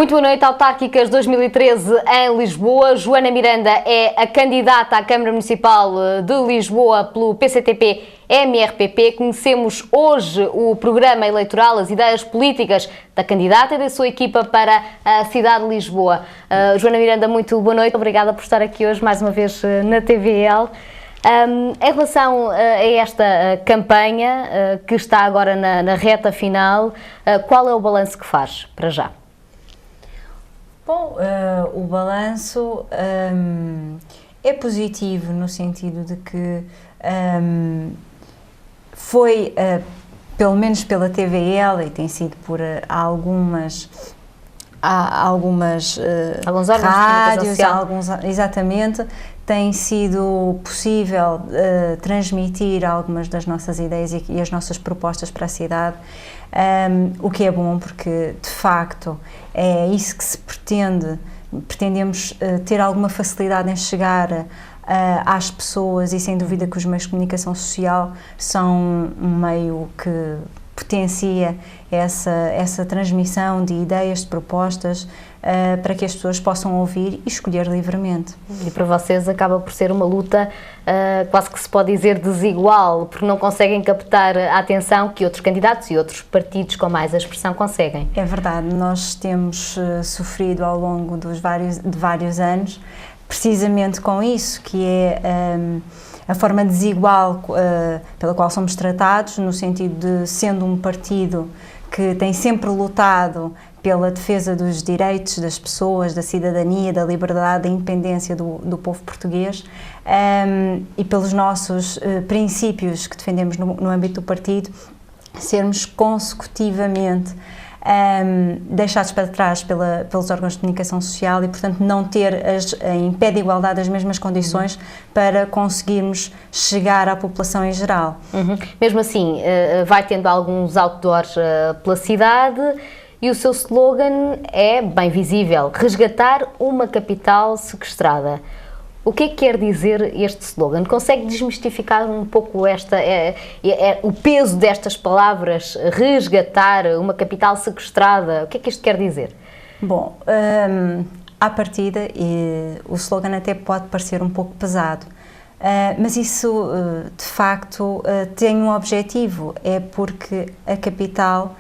Muito boa noite. Autárquicas 2013 em Lisboa. Joana Miranda é a candidata à Câmara Municipal de Lisboa pelo PCTP-MRPP. Conhecemos hoje o programa eleitoral, as ideias políticas da candidata e da sua equipa para a cidade de Lisboa. Joana Miranda, muito boa noite. Obrigada por estar aqui hoje mais uma vez na TVL. Em relação a esta campanha que está agora na reta final, qual é o balanço que faz para já? Bom, o balanço é positivo no sentido de que foi, pelo menos pela TVL, e tem sido por alguns rádios, exatamente, tem sido possível transmitir algumas das nossas ideias e as nossas propostas para a cidade, o que é bom porque, de facto, é isso que se pretende. Pretendemos ter alguma facilidade em chegar às pessoas e, sem dúvida, que os meios de comunicação social são um meio que potencia essa transmissão de ideias, de propostas, para que as pessoas possam ouvir e escolher livremente. E para vocês acaba por ser uma luta quase que se pode dizer desigual, porque não conseguem captar a atenção que outros candidatos e outros partidos com mais a expressão conseguem. É verdade, nós temos sofrido ao longo de vários anos, precisamente com isso, que é a forma desigual pela qual somos tratados, no sentido de, sendo um partido que tem sempre lutado pela defesa dos direitos das pessoas, da cidadania, da liberdade, da independência do povo português, e pelos nossos princípios que defendemos no âmbito do partido, sermos consecutivamente deixados para trás pelos órgãos de comunicação social e, portanto, não ter em pé de igualdade as mesmas condições para conseguirmos chegar à população em geral. Mesmo assim, vai tendo alguns outdoors pela cidade e o seu slogan é bem visível: resgatar uma capital sequestrada. O que é que quer dizer este slogan? Consegue desmistificar um pouco o peso destas palavras, resgatar uma capital sequestrada? O que é que isto quer dizer? Bom, à partida, o slogan até pode parecer um pouco pesado, mas isso, de facto, tem um objetivo, é porque a capital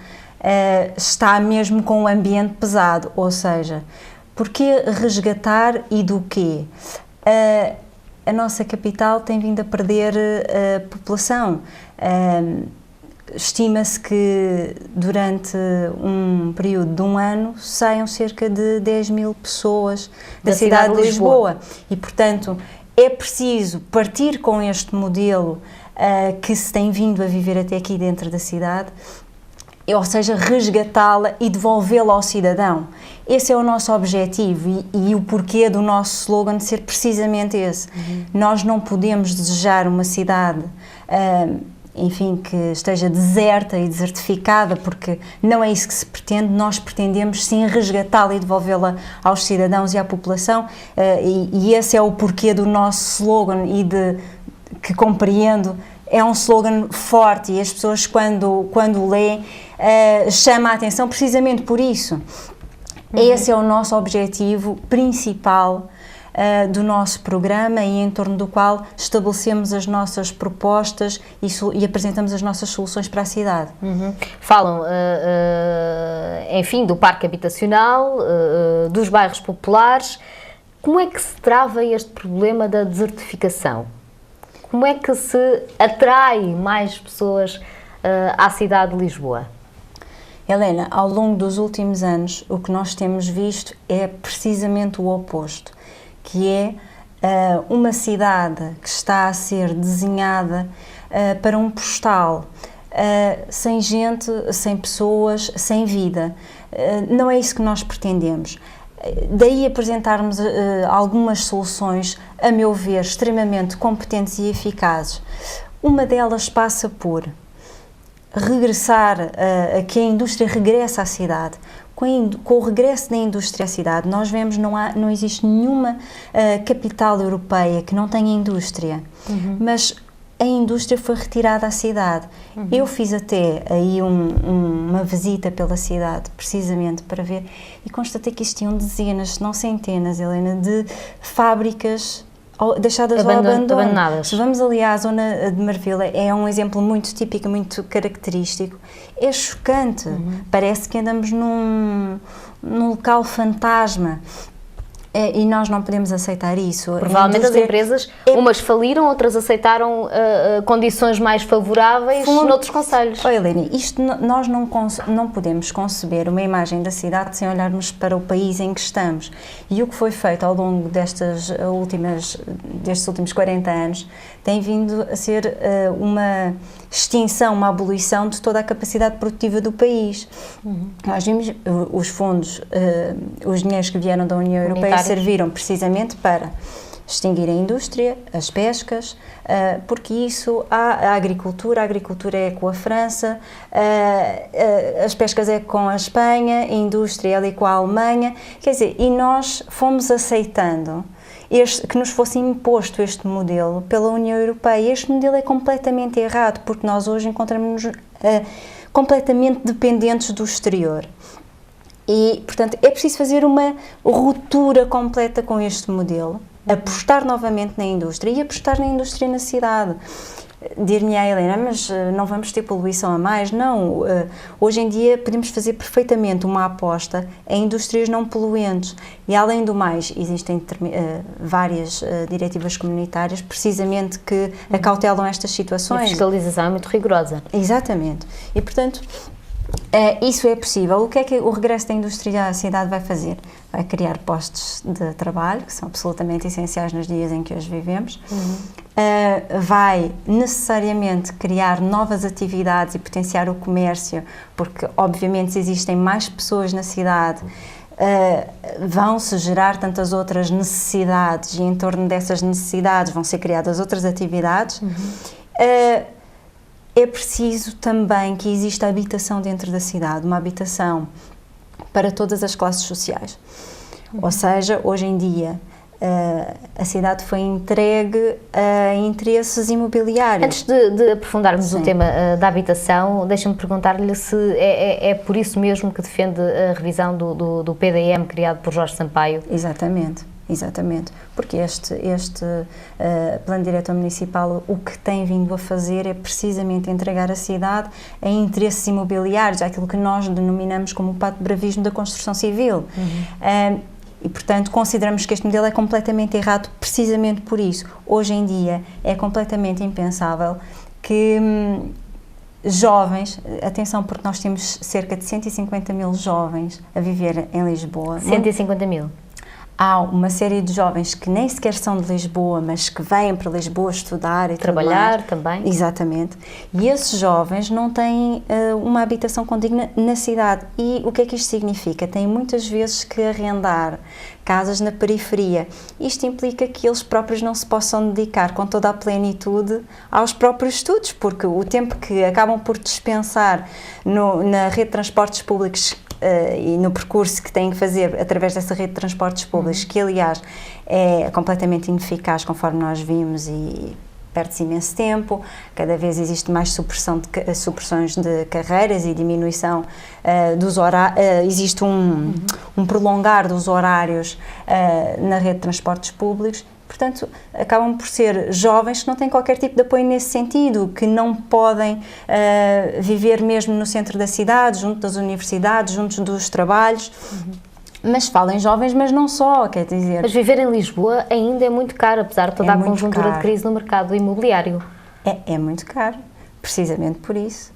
está mesmo com um ambiente pesado, ou seja, porquê resgatar e do quê? A nossa capital tem vindo a perder a população. Estima-se que durante um período de um ano saiam cerca de 10.000 pessoas da cidade de Lisboa. E, portanto, é preciso partir com este modelo que se tem vindo a viver até aqui dentro da cidade, ou seja, resgatá-la e devolvê-la ao cidadão. Esse é o nosso objetivo e o porquê do nosso slogan ser precisamente esse. Nós não podemos desejar uma cidade, enfim, que esteja deserta e desertificada, porque não é isso que se pretende. Nós pretendemos sim resgatá-la e devolvê-la aos cidadãos e à população, e esse é o porquê do nosso slogan que compreendo. É um slogan forte e as pessoas, quando leem, chama a atenção precisamente por isso. Esse é o nosso objetivo principal do nosso programa e em torno do qual estabelecemos as nossas propostas e apresentamos as nossas soluções para a cidade. Falam, enfim, do parque habitacional, dos bairros populares. Como é que se trava este problema da desertificação? Como é que se atrai mais pessoas à cidade de Lisboa? Helena, ao longo dos últimos anos, o que nós temos visto é precisamente o oposto, que é uma cidade que está a ser desenhada para um postal, sem gente, sem pessoas, sem vida. Não é isso que nós pretendemos. Daí apresentarmos algumas soluções, a meu ver, extremamente competentes e eficazes. Uma delas passa por regressar, a que a indústria regresse à cidade. Com o regresso da indústria à cidade, nós vemos que não existe nenhuma capital europeia que não tenha indústria, mas a indústria foi retirada à cidade. Eu fiz até aí uma visita pela cidade, precisamente para ver, e constatei que existiam dezenas, se não centenas, Helena, de fábricas deixadas ao abandono. Abandonadas. Se vamos ali à zona de Marvila, é um exemplo muito típico, muito característico. É chocante, parece que andamos num local fantasma. E nós não podemos aceitar isso. Provavelmente as empresas, umas faliram, outras aceitaram condições mais favoráveis noutros concelhos. Helena, nós não podemos conceber uma imagem da cidade sem olharmos para o país em que estamos. E o que foi feito ao longo destes últimos 40 anos tem vindo a ser uma extinção, uma abolição de toda a capacidade produtiva do país. Nós vimos os fundos, os dinheiros que vieram da União Europeia serviram precisamente para extinguir a indústria, as pescas, porque isso a agricultura é com a França, as pescas é com a Espanha, a indústria é ali com a Alemanha, quer dizer, e nós fomos aceitando que nos fosse imposto este modelo pela União Europeia. Este modelo é completamente errado, porque nós hoje encontramos-nos completamente dependentes do exterior. E, portanto, é preciso fazer uma ruptura completa com este modelo, apostar novamente na indústria e apostar na indústria na cidade. Dir-me à Helena, mas não vamos ter poluição a mais? Não, hoje em dia podemos fazer perfeitamente uma aposta em indústrias não poluentes e, além do mais, existem várias diretivas comunitárias precisamente que acautelam estas situações. A fiscalização é muito rigorosa. Exatamente. E, portanto, isso é possível. O que é que o regresso da indústria à cidade vai fazer? Vai criar postos de trabalho, que são absolutamente essenciais nos dias em que hoje vivemos. Vai necessariamente criar novas atividades e potenciar o comércio, porque obviamente se existem mais pessoas na cidade, vão-se gerar tantas outras necessidades e em torno dessas necessidades vão ser criadas outras atividades. É preciso também que exista habitação dentro da cidade, uma habitação para todas as classes sociais. Ou seja, hoje em dia a cidade foi entregue a interesses imobiliários. Antes de aprofundarmos o tema da habitação, deixa-me perguntar-lhe se é por isso mesmo que defende a revisão do PDM criado por Jorge Sampaio. Exatamente, porque este Plano Diretor Municipal o que tem vindo a fazer é precisamente entregar a cidade a interesses imobiliários, aquilo que nós denominamos como o pato-bravismo da construção civil. E, portanto, consideramos que este modelo é completamente errado precisamente por isso. Hoje em dia é completamente impensável que jovens, atenção, porque nós temos cerca de 150 mil jovens a viver em Lisboa. 150 mil? Há uma série de jovens que nem sequer são de Lisboa, mas que vêm para Lisboa estudar e trabalhar também. Exatamente. E esses jovens não têm uma habitação condigna na cidade. E o que é que isto significa? Têm muitas vezes que arrendar casas na periferia. Isto implica que eles próprios não se possam dedicar com toda a plenitude aos próprios estudos, porque o tempo que acabam por dispensar na rede de transportes públicos e no percurso que têm que fazer através dessa rede de transportes públicos, que aliás é completamente ineficaz, conforme nós vimos, e perde-se imenso tempo, cada vez existe mais supressões de carreiras e diminuição dos horários, existe um prolongar dos horários na rede de transportes públicos. Portanto, acabam por ser jovens que não têm qualquer tipo de apoio nesse sentido, que não podem viver mesmo no centro da cidade, junto das universidades, junto dos trabalhos. Mas falem jovens, mas não só, quer dizer... Mas viver em Lisboa ainda é muito caro, apesar de toda a conjuntura de crise no mercado imobiliário. É muito caro, precisamente por isso.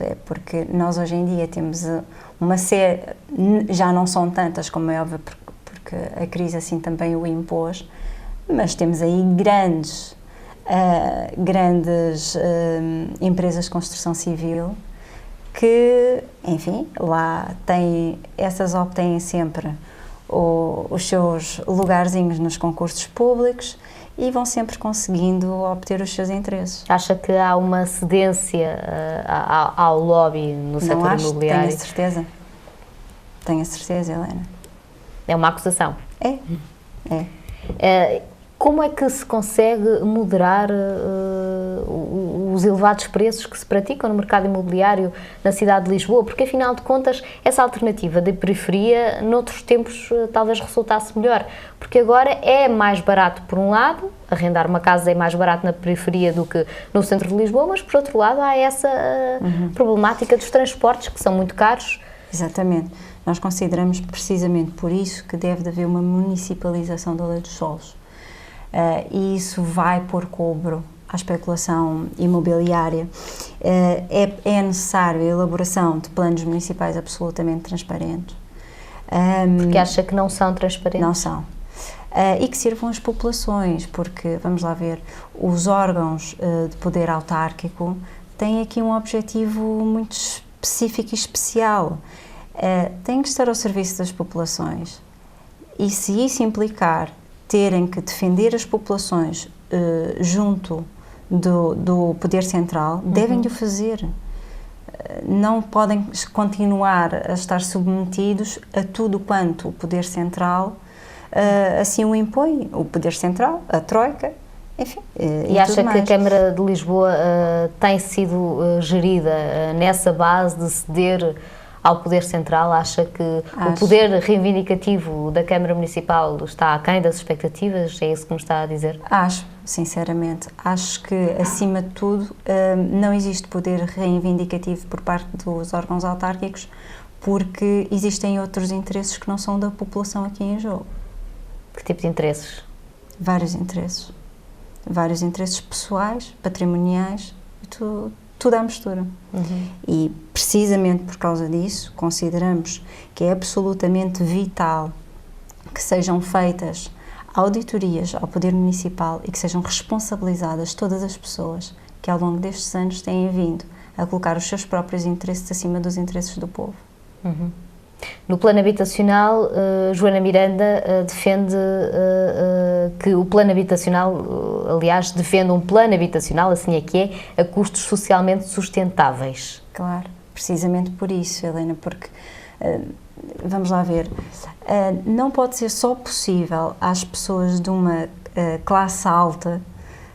É porque nós hoje em dia temos uma série, já não são tantas, como é óbvio, porque a crise assim também o impôs, mas temos aí grandes empresas de construção civil que, enfim, lá essas obtêm sempre os seus lugarzinhos nos concursos públicos e vão sempre conseguindo obter os seus interesses. Acha que há uma cedência ao lobby no setor imobiliário? Tenho a certeza, Helena. É uma acusação. É. Como é que se consegue moderar os elevados preços que se praticam no mercado imobiliário na cidade de Lisboa? Porque, afinal de contas, essa alternativa de periferia, noutros tempos, talvez resultasse melhor. Porque agora é mais barato, por um lado, arrendar uma casa é mais barato na periferia do que no centro de Lisboa, mas, por outro lado, há essa problemática dos transportes, que são muito caros. Exatamente. Nós consideramos precisamente por isso que deve haver uma municipalização da lei dos solos. E isso vai pôr cobro à especulação imobiliária. É necessário a elaboração de planos municipais absolutamente transparentes. Porque acha que não são transparentes? Não são. E que sirvam as populações, porque, vamos lá ver, os órgãos de poder autárquico têm aqui um objetivo muito específico e especial. Têm que estar ao serviço das populações. E se isso implicar terem que defender as populações junto do poder central, devem-o fazer. Não podem continuar a estar submetidos a tudo quanto o poder central assim o impõe. O poder central, a Troika, enfim. E acha que a Câmara de Lisboa tem sido gerida nessa base de ceder ao Poder Central? Acha que o poder reivindicativo da Câmara Municipal está aquém das expectativas? É isso que me está a dizer? Acho, sinceramente. Acho que, acima de tudo, não existe poder reivindicativo por parte dos órgãos autárquicos, porque existem outros interesses que não são da população aqui em jogo. Que tipo de interesses? Vários interesses. Vários interesses pessoais, patrimoniais, tudo à mistura. E precisamente por causa disso consideramos que é absolutamente vital que sejam feitas auditorias ao Poder Municipal e que sejam responsabilizadas todas as pessoas que ao longo destes anos têm vindo a colocar os seus próprios interesses acima dos interesses do povo. No plano habitacional, Joana Miranda defende que o plano habitacional, aliás, defende um plano habitacional, assim é que é, a custos socialmente sustentáveis. Claro, precisamente por isso, Helena, porque, vamos lá ver, não pode ser só possível às pessoas de uma classe alta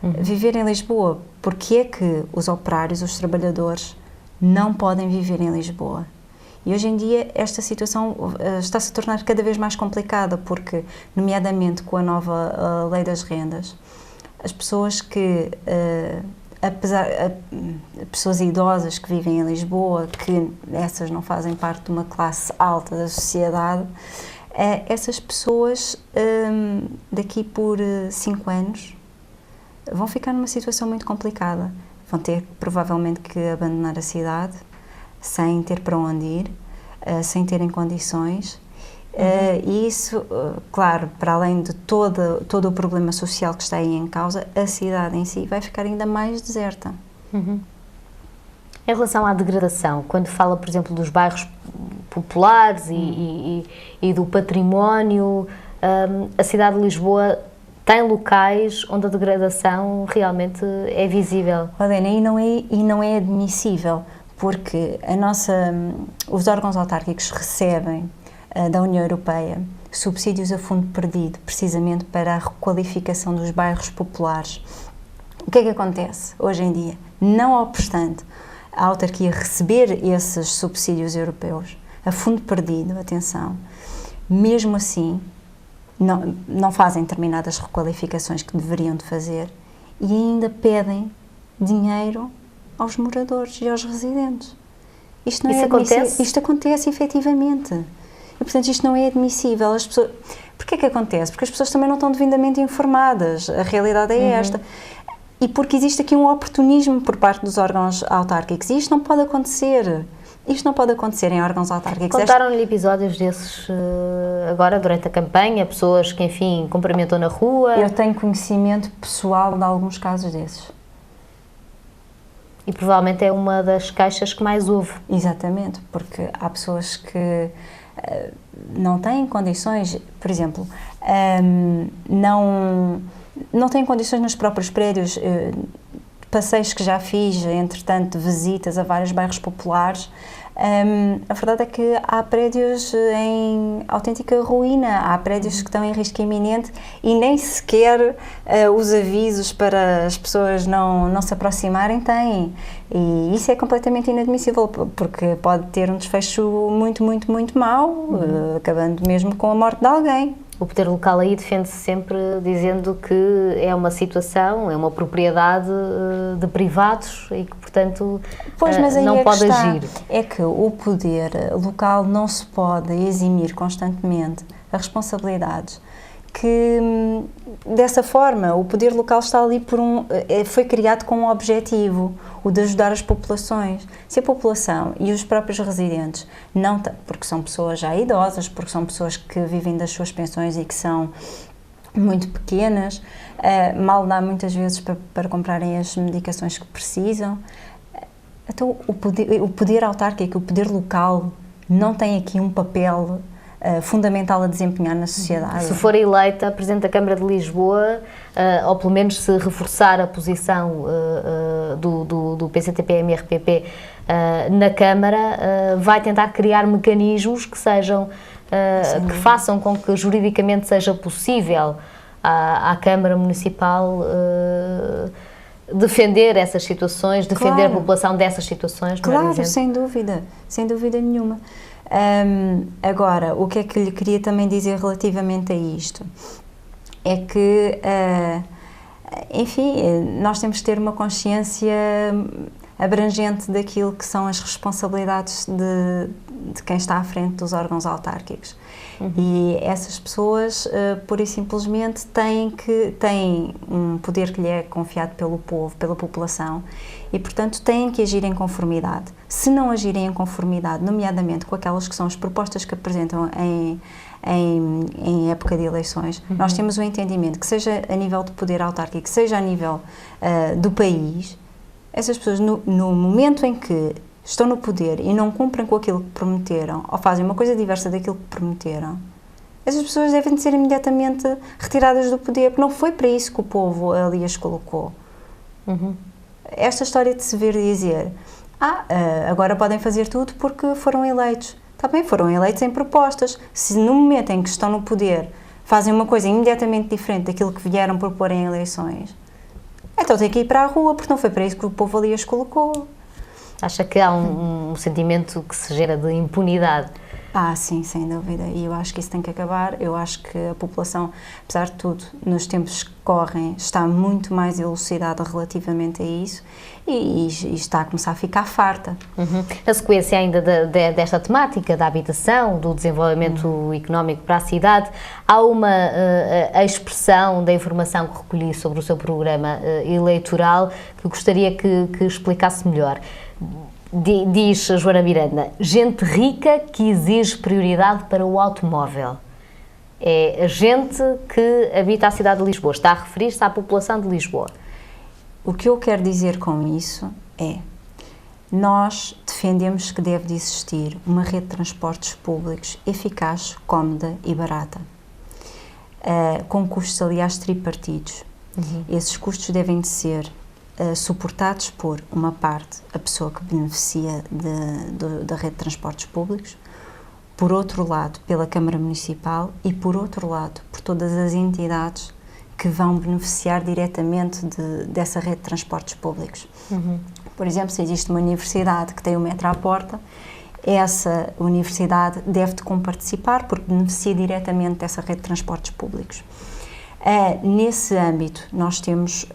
viver em Lisboa. Porque é que os operários, os trabalhadores, não podem viver em Lisboa? E hoje em dia esta situação está-se a tornar cada vez mais complicada porque, nomeadamente com a nova lei das rendas, as pessoas que, pessoas idosas que vivem em Lisboa, que essas não fazem parte de uma classe alta da sociedade, essas pessoas daqui por 5 anos vão ficar numa situação muito complicada. Vão ter provavelmente que abandonar a cidade, sem ter para onde ir, sem terem condições, e isso, claro, para além de todo o problema social que está aí em causa, a cidade em si vai ficar ainda mais deserta. Em relação à degradação, quando fala, por exemplo, dos bairros populares e do património, a cidade de Lisboa tem locais onde a degradação realmente é visível. Helena, e não é admissível, porque os órgãos autárquicos recebem da União Europeia subsídios a fundo perdido, precisamente para a requalificação dos bairros populares. O que é que acontece hoje em dia? Não obstante a autarquia receber esses subsídios europeus a fundo perdido, atenção, mesmo assim não fazem determinadas requalificações que deveriam de fazer e ainda pedem dinheiro aos moradores e aos residentes. Isto acontece? Isto acontece efetivamente. E, portanto, isto não é admissível. Porquê é que acontece? Porque as pessoas também não estão devidamente informadas. A realidade é esta. E porque existe aqui um oportunismo por parte dos órgãos autárquicos. E isto não pode acontecer. Isto não pode acontecer em órgãos autárquicos. Contaram-lhe episódios desses agora, durante a campanha? Pessoas que, enfim, cumprimentam na rua? Eu tenho conhecimento pessoal de alguns casos desses. E provavelmente é uma das queixas que mais houve. Exatamente, porque há pessoas que não têm condições, por exemplo, não têm condições nos próprios prédios. Passeios que já fiz, entretanto, visitas a vários bairros populares, A verdade é que há prédios em autêntica ruína, há prédios que estão em risco iminente e nem sequer os avisos para as pessoas não se aproximarem têm. E isso é completamente inadmissível, porque pode ter um desfecho muito, muito, muito mau, acabando mesmo com a morte de alguém. O poder local aí defende-se sempre dizendo que é uma situação, é uma propriedade de privados e que, portanto, não pode agir. É que o poder local não se pode eximir constantemente as responsabilidades que, dessa forma, o poder local está ali foi criado com um objetivo, o de ajudar as populações. Se a população e os próprios residentes não têm, porque são pessoas já idosas, porque são pessoas que vivem das suas pensões e que são muito pequenas, mal dá muitas vezes para comprarem as medicações que precisam. Então o poder autárquico, o poder local não tem aqui um papel fundamental a desempenhar na sociedade. Se for eleita Presidente da Câmara de Lisboa, ou pelo menos se reforçar a posição do PCTP-MRPP na Câmara, vai tentar criar mecanismos que sejam, que façam com que juridicamente seja possível à Câmara Municipal defender essas situações, defender a população dessas situações. Claro, sem dúvida nenhuma. Agora, o que é que lhe queria também dizer relativamente a isto? É que, enfim, nós temos que ter uma consciência abrangente daquilo que são as responsabilidades de quem está à frente dos órgãos autárquicos. E essas pessoas, pura e simplesmente, têm um poder que lhe é confiado pelo povo, pela população, e, portanto, têm que agir em conformidade. Se não agirem em conformidade, nomeadamente com aquelas que são as propostas que apresentam em época de eleições, nós temos o entendimento que, seja a nível de poder autárquico, seja a nível do país, essas pessoas, no momento em que estão no poder e não cumprem com aquilo que prometeram, ou fazem uma coisa diversa daquilo que prometeram, essas pessoas devem ser imediatamente retiradas do poder, porque não foi para isso que o povo ali as colocou. Esta história de se ver dizer, agora podem fazer tudo porque foram eleitos. Está bem, foram eleitos em propostas. Se no momento em que estão no poder fazem uma coisa imediatamente diferente daquilo que vieram propor em eleições, então tem que ir para a rua, porque não foi para isso que o povo ali as colocou. Acha que há um sentimento que se gera de impunidade? Sim, sem dúvida, e eu acho que isso tem que acabar. Eu acho que a população, apesar de tudo, nos tempos que correm, está muito mais elucidada relativamente a isso e está a começar a ficar farta. A sequência ainda desta temática, da habitação, do desenvolvimento económico para a cidade, há a expressão da informação que recolhi sobre o seu programa eleitoral que gostaria que explicasse melhor. Diz a Joana Miranda, gente rica que exige prioridade para o automóvel. É a gente que habita a cidade de Lisboa, está a referir-se à população de Lisboa. O que eu quero dizer com isso é, nós defendemos que deve de existir uma rede de transportes públicos eficaz, cómoda e barata, com custos, aliás, tripartidos. Esses custos devem de ser suportados por uma parte, a pessoa que beneficia da rede de transportes públicos, por outro lado, pela Câmara Municipal e, por outro lado, por todas as entidades que vão beneficiar diretamente dessa rede de transportes públicos. Por exemplo, se existe uma universidade que tem o metro à porta, essa universidade deve de comparticipar porque beneficia diretamente dessa rede de transportes públicos. Nesse âmbito, nós temos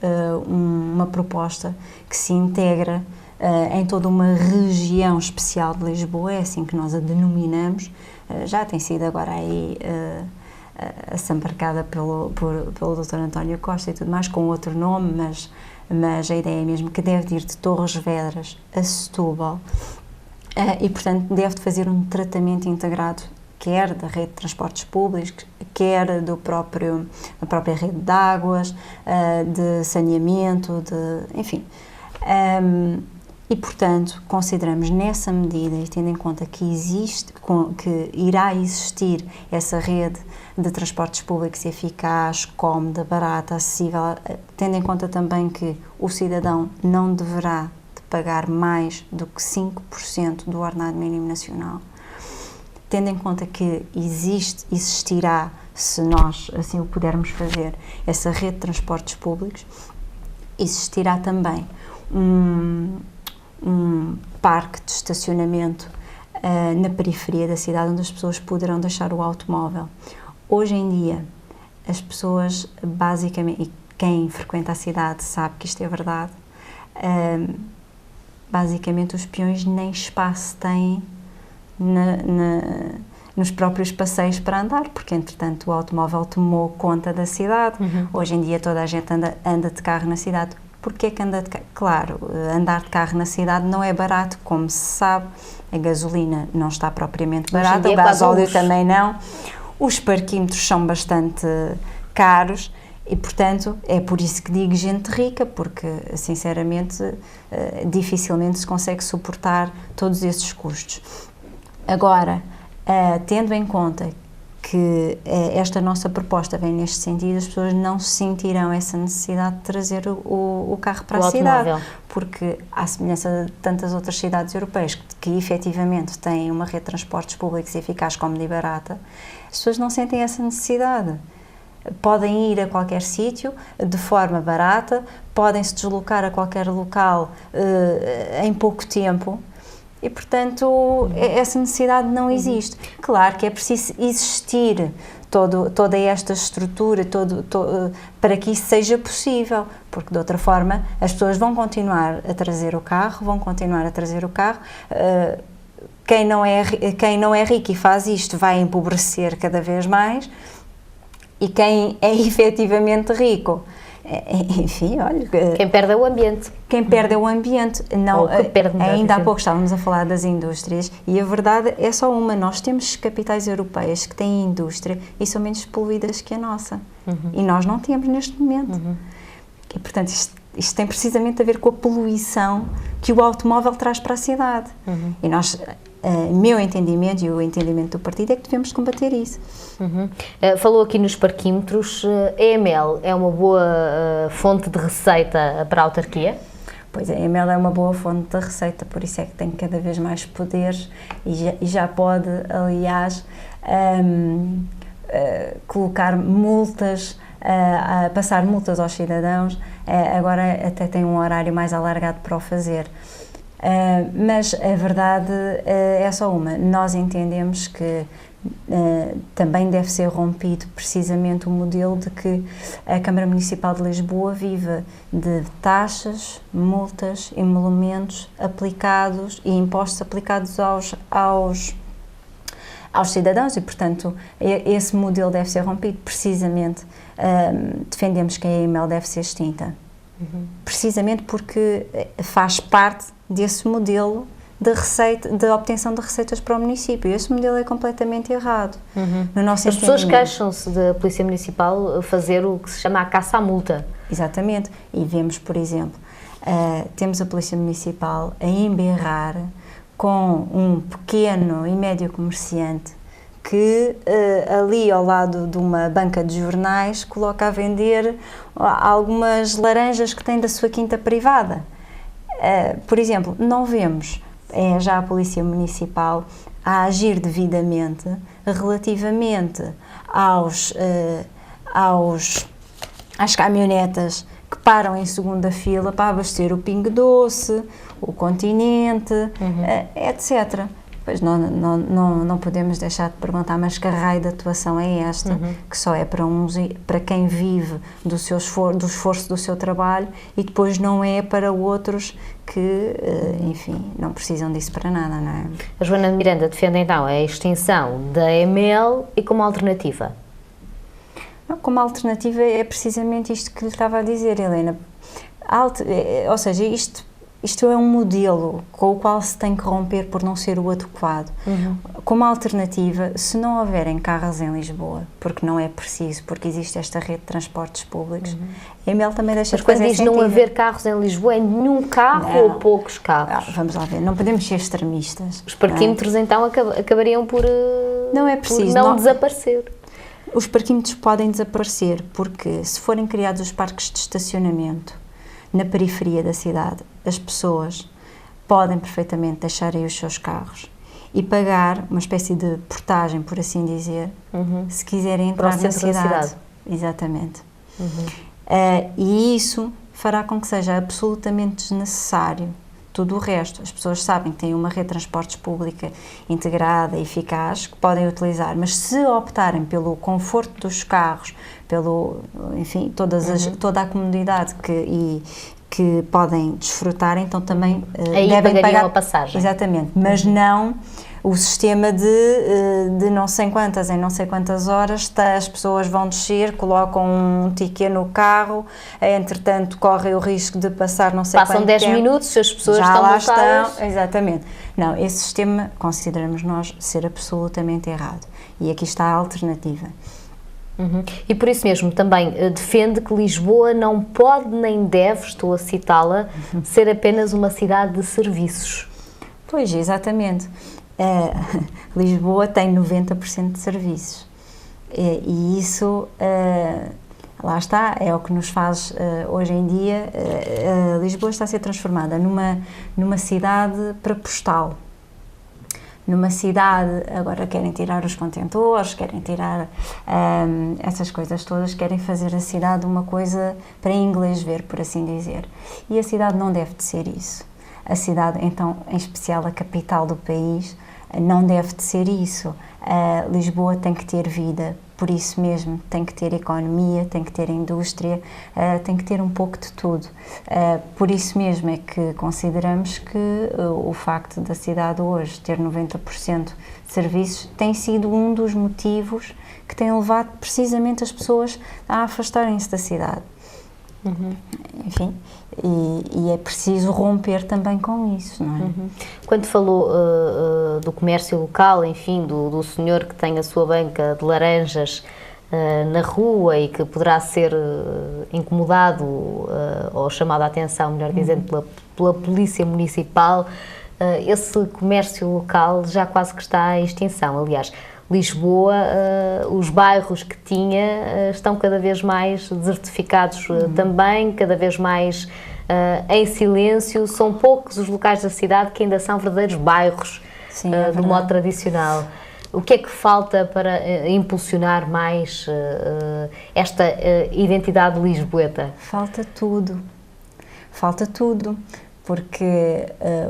uma proposta que se integra em toda uma região especial de Lisboa, é assim que nós a denominamos, já tem sido agora aí assambarcada pelo Dr. António Costa e tudo mais, com outro nome, mas a ideia é mesmo que deve ir de Torres Vedras a Setúbal e, portanto, deve de fazer um tratamento integrado, quer da rede de transportes públicos, quer da própria rede de águas, de saneamento, enfim. E, portanto, consideramos nessa medida, e tendo em conta que irá existir essa rede de transportes públicos eficaz, cómoda, barata, acessível, tendo em conta também que o cidadão não deverá pagar mais do que 5% do ordenado mínimo nacional. Tendo em conta que existirá, se nós assim o pudermos fazer, essa rede de transportes públicos, existirá também um parque de estacionamento na periferia da cidade, onde as pessoas poderão deixar o automóvel. Hoje em dia, as pessoas, basicamente, e quem frequenta a cidade sabe que isto é verdade, basicamente os peões nem espaço têm nos próprios passeios para andar, porque entretanto o automóvel tomou conta da cidade. Hoje em dia toda a gente anda de carro na cidade. Porquê que anda de carro? Claro, andar de carro na cidade não é barato, como se sabe, a gasolina não está propriamente barata, o gasóleo também não, os parquímetros são bastante caros e, portanto, é por isso que digo gente rica, porque, sinceramente, dificilmente se consegue suportar todos esses custos. Agora, tendo em conta que esta nossa proposta vem neste sentido, as pessoas não sentirão essa necessidade de trazer o carro para a cidade, porque, à semelhança de tantas outras cidades europeias que efetivamente têm uma rede de transportes públicos eficaz, cómoda e barata, as pessoas não sentem essa necessidade. Podem ir a qualquer sítio de forma barata, podem se deslocar a qualquer local em pouco tempo, e, portanto, essa necessidade não existe. Claro que é preciso existir toda esta estrutura para que isso seja possível, porque de outra forma as pessoas vão continuar a trazer o carro, quem não é rico e faz isto vai empobrecer cada vez mais, e quem é efetivamente rico, enfim, olha... Quem perde é o ambiente. Quem perde é o ambiente. Não, ainda há pouco estávamos a falar das indústrias e a verdade é só uma. Nós temos capitais europeias que têm indústria e são menos poluídas que a nossa. E nós não temos neste momento. E, portanto, isto tem precisamente a ver com a poluição que o automóvel traz para a cidade. E nós... meu entendimento e o entendimento do partido é que devemos combater isso. Falou aqui nos parquímetros. A EML é uma boa fonte de receita para a autarquia? Pois a EML é uma boa fonte de receita, por isso é que tem cada vez mais poderes e já pode, aliás, colocar multas, passar multas aos cidadãos. Agora até tem um horário mais alargado para o fazer. Mas a verdade é só uma. Nós entendemos que também deve ser rompido precisamente o modelo de que a Câmara Municipal de Lisboa vive de taxas, multas, emolumentos aplicados e impostos aplicados aos cidadãos e, portanto, esse modelo deve ser rompido. Precisamente defendemos que a EML deve ser extinta. Precisamente porque faz parte desse modelo de obtenção de receitas para o município. Esse modelo é completamente errado. No nosso As pessoas queixam-se da Polícia Municipal fazer o que se chama a caça à multa. Exatamente. E vemos, por exemplo, temos a Polícia Municipal a emberrar com um pequeno e médio comerciante que ali ao lado de uma banca de jornais coloca a vender algumas laranjas que tem da sua quinta privada. Por exemplo, não vemos já a Polícia Municipal a agir devidamente relativamente às caminhonetas que param em segunda fila para abastecer o Pingo Doce, o Continente, etc. Pois não podemos deixar de perguntar, mas que raio de atuação é esta, que só é para quem vive do esforço do seu trabalho e depois não é para outros que, enfim, não precisam disso para nada, não é? A Joana Miranda defende então a extinção da EML e como alternativa? Como alternativa é precisamente isto que lhe estava a dizer, Helena. Ou seja, isto é um modelo com o qual se tem que romper por não ser o adequado. Como alternativa, se não houverem carros em Lisboa, porque não é preciso, porque existe esta rede de transportes públicos, a EML também deixa de fazer sentido. Mas quando diz não haver carros em Lisboa, é nenhum carro ou poucos carros? Vamos lá ver, não podemos ser extremistas. Os parquímetros então acabariam por não é preciso, por não desaparecer. Os parquímetros podem desaparecer porque se forem criados os parques de estacionamento na periferia da cidade, as pessoas podem perfeitamente deixar aí os seus carros e pagar uma espécie de portagem, por assim dizer, se quiserem entrar na cidade. Exatamente. E isso fará com que seja absolutamente desnecessário tudo o resto. As pessoas sabem que têm uma rede de transportes pública integrada e eficaz que podem utilizar, mas se optarem pelo conforto dos carros, enfim, toda a comodidade que podem desfrutar, então também devem pagar a passagem. Exatamente, mas não o sistema de não sei quantas em não sei quantas horas as pessoas vão descer, colocam um ticket no carro, entretanto correm o risco de passar não sei quanto tempo. Passam 10 minutos, se as pessoas já estão lá montadas. estão, exatamente. Não, esse sistema consideramos nós ser absolutamente errado e aqui está a alternativa. E por isso mesmo também defende que Lisboa não pode nem deve, estou a citá-la, ser apenas uma cidade de serviços. Pois, exatamente. Lisboa tem 90% de serviços e isso, lá está, é o que nos faz hoje em dia, Lisboa está a ser transformada numa cidade para postal. Numa cidade, agora querem tirar os contentores, querem tirar essas coisas todas, querem fazer a cidade uma coisa para inglês ver, por assim dizer. E a cidade não deve de ser isso. A cidade, então, em especial a capital do país, não deve de ser isso. Lisboa tem que ter vida, por isso mesmo tem que ter economia, tem que ter indústria, tem que ter um pouco de tudo. Por isso mesmo é que consideramos que o facto da cidade hoje ter 90% de serviços tem sido um dos motivos que tem levado precisamente as pessoas a afastarem-se da cidade. Enfim, e é preciso romper também com isso, não é? Quando falou do comércio local, enfim, do senhor que tem a sua banca de laranjas na rua e que poderá ser incomodado ou chamado a atenção, melhor dizendo, pela polícia municipal, esse comércio local já quase que está em extinção. Aliás, Lisboa, os bairros que tinha estão cada vez mais desertificados também, cada vez mais em silêncio. São poucos os locais da cidade que ainda são verdadeiros bairros. Sim, do modo tradicional. O que é que falta para impulsionar mais esta identidade lisboeta? Falta tudo, porque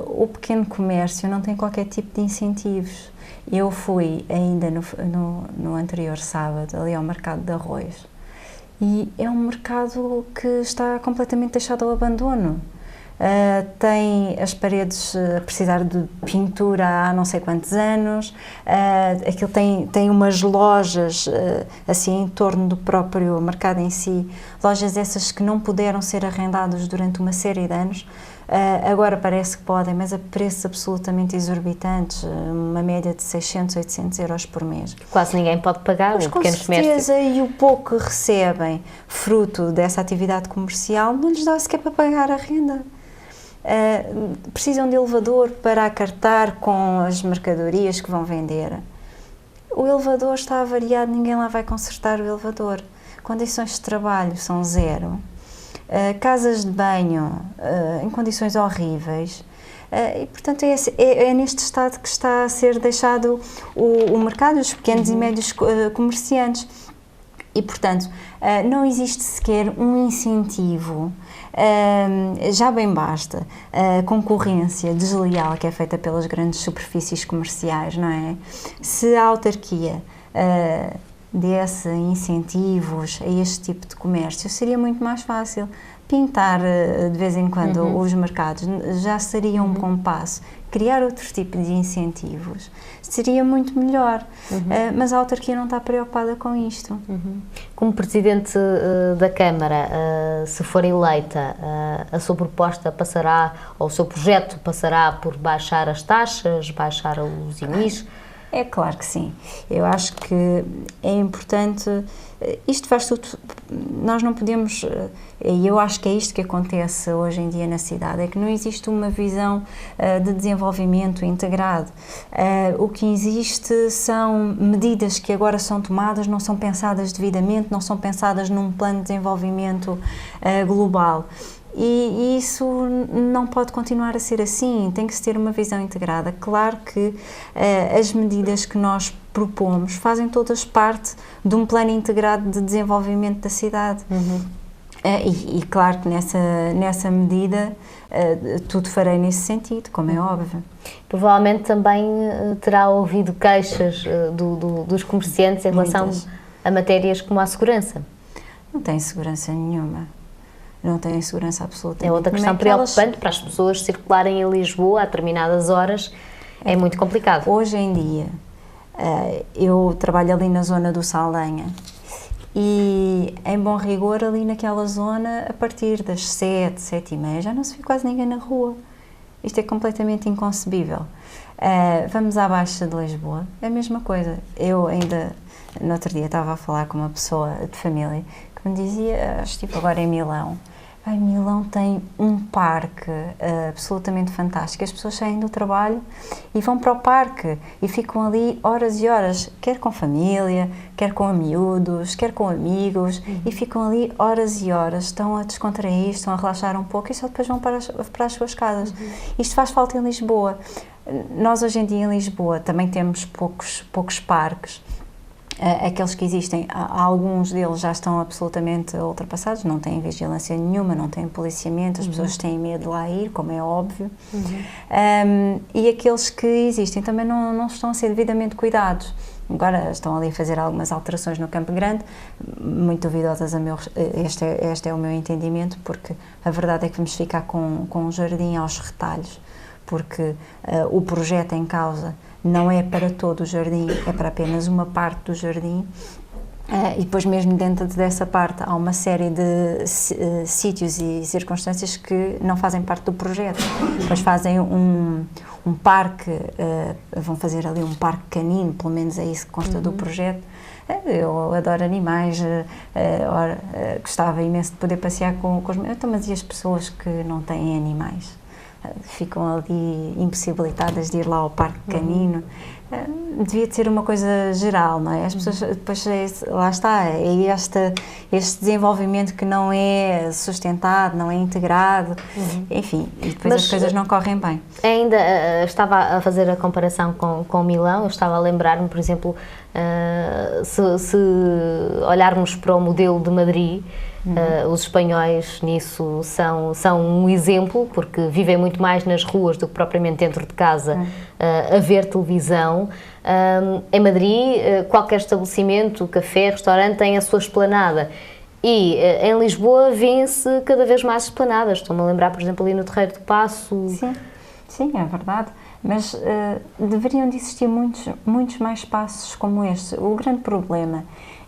o pequeno comércio não tem qualquer tipo de incentivos. Eu fui ainda no anterior sábado ali ao mercado de Arroios e é um mercado que está completamente deixado ao abandono. Tem as paredes a precisar de pintura há não sei quantos anos, aquilo tem umas lojas assim em torno do próprio mercado em si, lojas essas que não puderam ser arrendadas durante uma série de anos. Agora parece que podem, mas a preços absolutamente exorbitantes, uma média de 600, 800 euros por mês. Quase ninguém pode pagar, mas com certeza, e o pouco que recebem fruto dessa atividade comercial não lhes dá sequer para pagar a renda. Precisam de elevador para acartar com as mercadorias que vão vender. O elevador está avariado, ninguém lá vai consertar o elevador. Condições de trabalho são zero. Casas de banho em condições horríveis e portanto é neste estado que está a ser deixado o mercado, os pequenos e médios comerciantes e portanto não existe sequer um incentivo, já bem basta a concorrência desleal que é feita pelas grandes superfícies comerciais, não é? Se a autarquia desse incentivos a este tipo de comércio, seria muito mais fácil. Pintar de vez em quando os mercados já seria um bom passo. Criar outro tipo de incentivos seria muito melhor, mas a autarquia não está preocupada com isto. Como Presidente da Câmara, se for eleita, a sua proposta passará, ou o seu projeto passará por baixar as taxas, baixar os IMIs? É claro que sim. Eu acho que é importante, isto faz tudo, nós não podemos, e eu acho que é isto que acontece hoje em dia na cidade, é que não existe uma visão de desenvolvimento integrado. O que existe são medidas que agora são tomadas, não são pensadas devidamente, não são pensadas num plano de desenvolvimento global. E isso não pode continuar a ser assim, tem que se ter uma visão integrada. Claro que as medidas que nós propomos fazem todas parte de um plano integrado de desenvolvimento da cidade. E claro que nessa medida tudo farei nesse sentido, como é óbvio. Provavelmente também terá ouvido queixas dos comerciantes em relação a matérias como a segurança. Não tem segurança nenhuma. Não têm segurança absoluta. É outra questão preocupante para as pessoas circularem em Lisboa a determinadas horas. É muito complicado. Hoje em dia, eu trabalho ali na zona do Saldanha e, em bom rigor, ali naquela zona, a partir das 7, 7h30, já não se vê quase ninguém na rua. Isto é completamente inconcebível. Vamos à Baixa de Lisboa, é a mesma coisa. Eu ainda, no outro dia, estava a falar com uma pessoa de família que me dizia, estive agora em Milão. Milão tem um parque absolutamente fantástico. As pessoas saem do trabalho e vão para o parque e ficam ali horas e horas, quer com família, quer com miúdos, quer com amigos, e ficam ali horas e horas, estão a descontrair, estão a relaxar um pouco e só depois vão para as suas casas. Isto faz falta em Lisboa. Nós hoje em dia em Lisboa também temos poucos parques. Aqueles que existem, alguns deles já estão absolutamente ultrapassados, não têm vigilância nenhuma, não têm policiamento, as pessoas têm medo de lá ir, como é óbvio, e aqueles que existem também não estão a ser devidamente cuidados. Agora estão ali a fazer algumas alterações no Campo Grande, muito duvidosas este é o meu entendimento, porque a verdade é que vamos ficar com um jardim aos retalhos, porque o projeto em causa não é para todo o jardim, é para apenas uma parte do jardim, e depois mesmo dentro dessa parte há uma série de sítios e circunstâncias que não fazem parte do projeto. Depois fazem um parque, vão fazer ali um parque canino, pelo menos é isso que consta do projeto. Eu adoro animais, gostava imenso de poder passear com os meus, mas e as pessoas que não têm animais? Ficam ali impossibilitadas de ir lá ao parque canino. Devia de ser uma coisa geral, não é? As pessoas, depois, lá está, é este desenvolvimento que não é sustentado, não é integrado, enfim, e depois as coisas não correm bem. Ainda estava a fazer a comparação com Milão, eu estava a lembrar-me, por exemplo, se olharmos para o modelo de Madrid, os espanhóis nisso são um exemplo, porque vivem muito mais nas ruas do que propriamente dentro de casa a ver televisão. Em Madrid, qualquer estabelecimento, café, restaurante tem a sua esplanada. E em Lisboa vêem-se cada vez mais esplanadas. Estou-me a lembrar, por exemplo, ali no Terreiro do Paço. Sim, é verdade. Mas deveriam de existir muitos mais espaços como este. O grande problema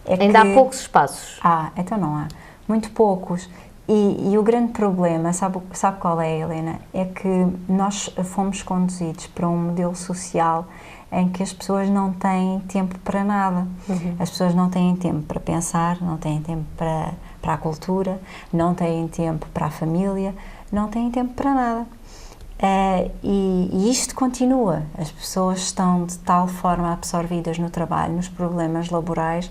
é que... Ainda há poucos espaços. Então não há. Muito poucos. E o grande problema, sabe qual é, Helena? É que nós fomos conduzidos para um modelo social em que as pessoas não têm tempo para nada. As pessoas não têm tempo para pensar, não têm tempo para a cultura, não têm tempo para a família, não têm tempo para nada. E isto continua. As pessoas estão de tal forma absorvidas no trabalho, nos problemas laborais,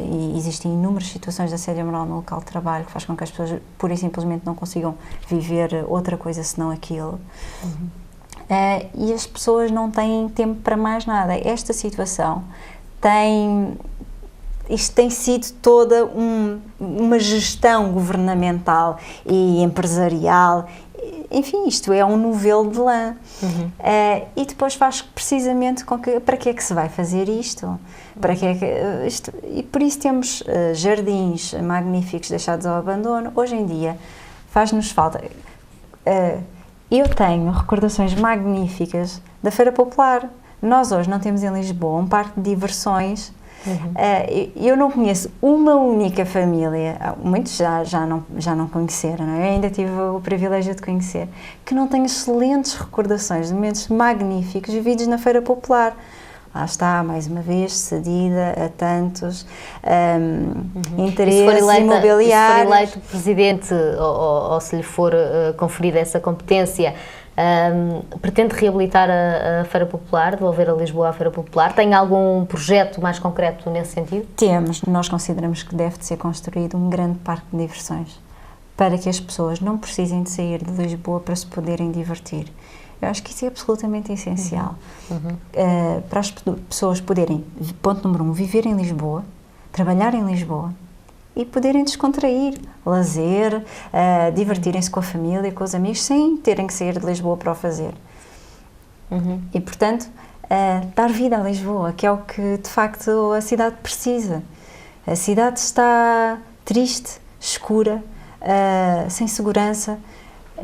e existem inúmeras situações de assédio moral no local de trabalho que faz com que as pessoas pura e simplesmente não consigam viver outra coisa senão aquilo. E as pessoas não têm tempo para mais nada. Esta situação isto tem sido toda uma gestão governamental e empresarial. Enfim, isto é um novelo de lã. E depois faz precisamente com que... Para que é que se vai fazer isto? E por isso temos jardins magníficos deixados ao abandono. Hoje em dia faz-nos falta... eu tenho recordações magníficas da Feira Popular. Nós hoje não temos em Lisboa um parque de diversões. Eu não conheço uma única família, muitos já não conheceram, não é? Eu ainda tive o privilégio de conhecer, que não tenha excelentes recordações de momentos magníficos vividos na Feira Popular. Lá está, mais uma vez, cedida a tantos interesses imobiliários. Se for eleito presidente ou se lhe for conferida essa competência, pretende reabilitar a Feira Popular, devolver a Lisboa à Feira Popular? Tem algum projeto mais concreto nesse sentido? Temos. Nós consideramos que deve de ser construído um grande parque de diversões para que as pessoas não precisem de sair de Lisboa para se poderem divertir. Eu acho que isso é absolutamente essencial. Para as pessoas poderem, ponto número 1, viver em Lisboa, trabalhar em Lisboa e poderem descontrair, lazer, divertirem-se com a família, com os amigos, sem terem que sair de Lisboa para o fazer. E, portanto, dar vida a Lisboa, que é o que, de facto, a cidade precisa. A cidade está triste, escura, sem segurança,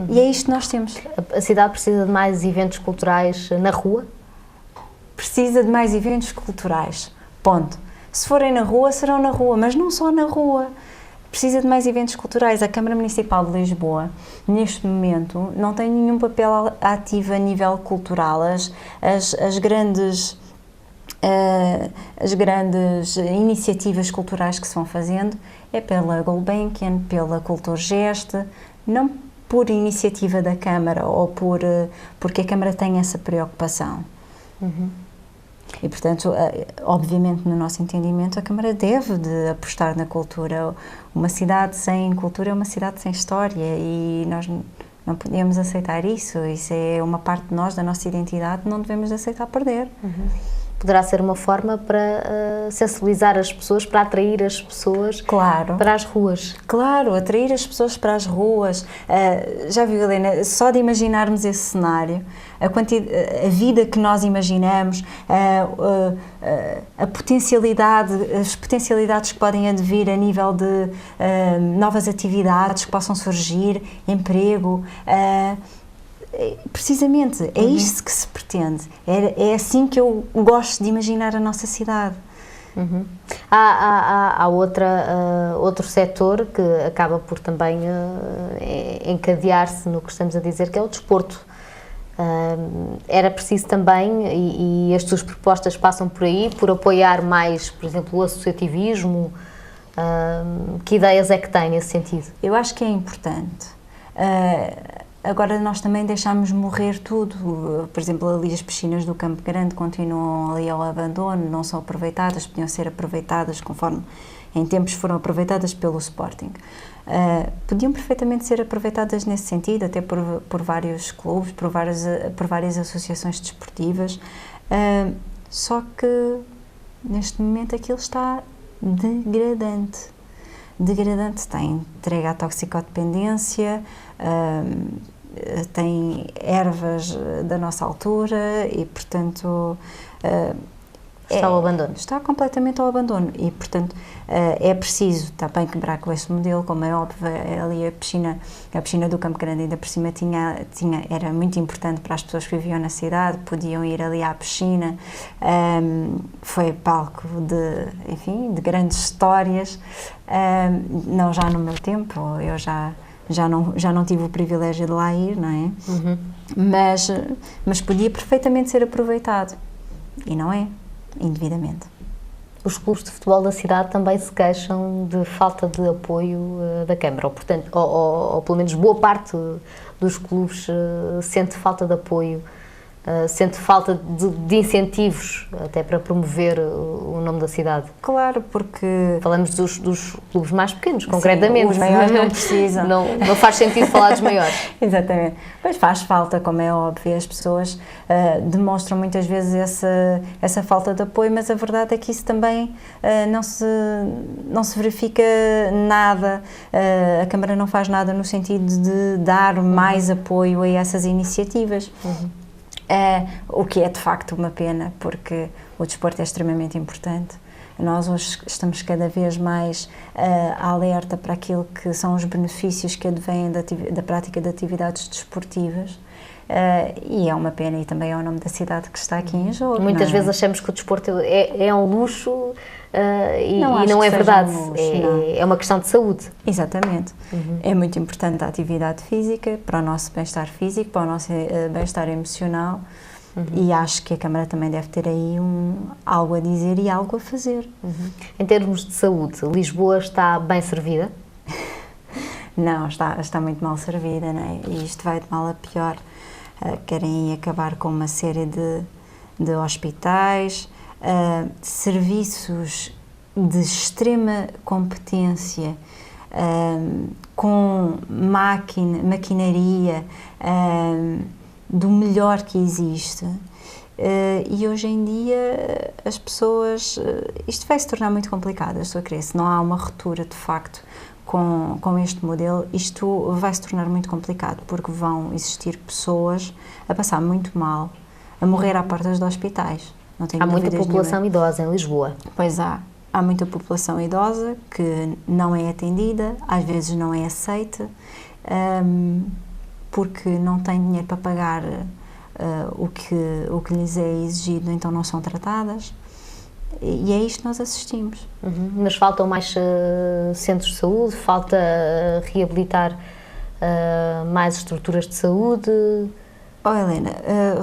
e é isto que nós temos. A cidade precisa de mais eventos culturais na rua? Precisa de mais eventos culturais, ponto. Se forem na rua, serão na rua, mas não só na rua. Precisa de mais eventos culturais. A Câmara Municipal de Lisboa, neste momento, não tem nenhum papel ativo a nível cultural. As grandes iniciativas culturais que se vão fazendo é pela Gulbenkian, pela Culturgest, não por iniciativa da Câmara ou porque a Câmara tem essa preocupação. E, portanto, obviamente, no nosso entendimento, a Câmara deve de apostar na cultura. Uma cidade sem cultura é uma cidade sem história e nós não podemos aceitar isso. Isso é uma parte de nós, da nossa identidade, não devemos aceitar perder. Poderá ser uma forma para sensibilizar as pessoas, para atrair as pessoas para as ruas. Claro, atrair as pessoas para as ruas. Já viu, Helena, só de imaginarmos esse cenário, a vida que nós imaginamos, a potencialidade, as potencialidades que podem advir a nível de novas atividades que possam surgir, emprego. Precisamente, é isto que se pretende. É assim que eu gosto de imaginar a nossa cidade. Há outro setor que acaba por também encadear-se no que estamos a dizer, que é o desporto. Era preciso também, e as suas propostas passam por aí, por apoiar mais, por exemplo, o associativismo. Que ideias é que tem nesse sentido? Eu acho que é importante. Agora nós também deixámos morrer tudo, por exemplo, ali as piscinas do Campo Grande continuam ali ao abandono, não são aproveitadas, podiam ser aproveitadas conforme em tempos foram aproveitadas pelo Sporting. Podiam perfeitamente ser aproveitadas nesse sentido, até por vários clubes, por várias associações desportivas, só que neste momento aquilo está degradante, está entregue à toxicodependência, tem ervas da nossa altura e, portanto, está ao abandono. Está completamente ao abandono e, portanto, é preciso também quebrar com esse modelo, como é óbvio. Ali a piscina do Campo Grande ainda por cima era muito importante para as pessoas que viviam na cidade, podiam ir ali à piscina, foi palco de grandes histórias, não já no meu tempo, eu já não tive o privilégio de lá ir, não é? Mas podia perfeitamente ser aproveitado e não é, indevidamente. Os clubes de futebol da cidade também se queixam de falta de apoio da Câmara, ou pelo menos boa parte dos clubes sente falta de apoio, sente falta de incentivos até para promover o nome da cidade. Claro, porque... Falamos dos clubes mais pequenos, concretamente. Sim, os maiores não precisam. Não faz sentido falar dos maiores. Exatamente. Mas faz falta, como é óbvio, as pessoas demonstram muitas vezes essa falta de apoio, mas a verdade é que isso também não se verifica nada, a Câmara não faz nada no sentido de dar mais apoio a essas iniciativas. O que é de facto uma pena, porque o desporto é extremamente importante. Nós hoje estamos cada vez mais alerta para aquilo que são os benefícios que advêm da prática de atividades desportivas, e é uma pena, e também é o nome da cidade que está aqui em jogo. Muitas vezes achamos que o desporto é um luxo, e não é verdade, é uma questão de saúde. Exatamente. É muito importante a atividade física para o nosso bem-estar físico, para o nosso bem-estar emocional, e acho que a Câmara também deve ter aí algo a dizer e algo a fazer. Em termos de saúde, Lisboa está bem servida? Não, está muito mal servida, não é? E isto vai de mal a pior. Querem acabar com uma série de hospitais, serviços de extrema competência, com maquinaria do melhor que existe. E hoje em dia as pessoas, isto vai se tornar muito complicado, eu estou a crer, se não há uma ruptura de facto com este modelo, isto vai se tornar muito complicado, porque vão existir pessoas a passar muito mal, a morrer à porta dos hospitais. Não tenho há muita população nenhuma. idosa em Lisboa. Pois há muita população idosa que não é atendida, às vezes não é aceita, porque não tem dinheiro para pagar o que lhes é exigido, então não são tratadas, e é isto que nós assistimos. Mas faltam mais centros de saúde, falta reabilitar mais estruturas de saúde? Helena,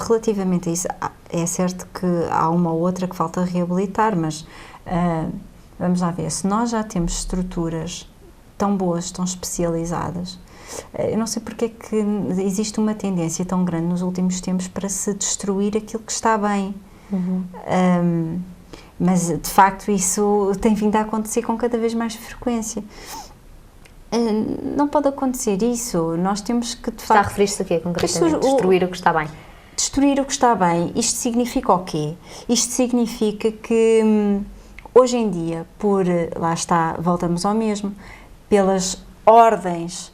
relativamente a isso, é certo que há uma ou outra que falta reabilitar, mas vamos lá ver, se nós já temos estruturas tão boas, tão especializadas, eu não sei porque é que existe uma tendência tão grande nos últimos tempos para se destruir aquilo que está bem. Mas, de facto, isso tem vindo a acontecer com cada vez mais frequência. Não pode acontecer isso, nós temos que, de facto... Está a referir-se a quê, concretamente? Destruir o que está bem? Destruir o que está bem. Isto significa o quê? Isto significa que, hoje em dia, lá está, voltamos ao mesmo, pelas ordens